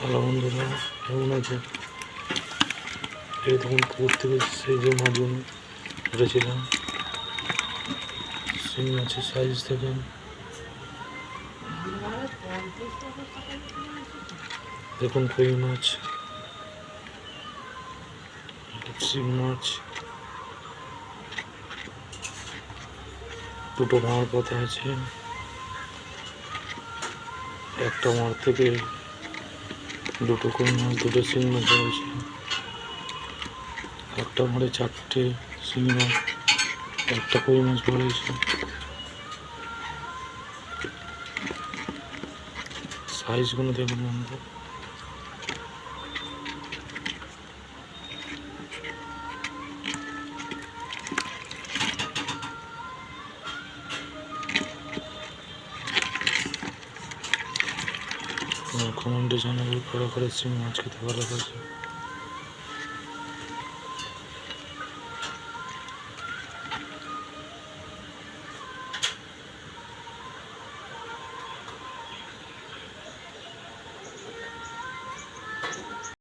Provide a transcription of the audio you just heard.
Hello বন্ধুরা, কেমন আছে? এই তখন পুকুর থেকে সেই যে মাছগুলো ধরেছিলাম, শিং মাছের সাইজ দেখেন। দেখুন কই মাছ, শিং মাছ, দুটো মার কথা আছে। একটা মার থেকে দুটো কই মাছ, দুটো শিং মাছ রয়েছে। একটা মারে 4টে শিং মাছ, একটা কই মাছ পড়েছে। সাইজগুলো দেখুন বন্ধু। কমেন্টে জানাবে কারা কারা শিং মাছ খেতে ভালো লাগে।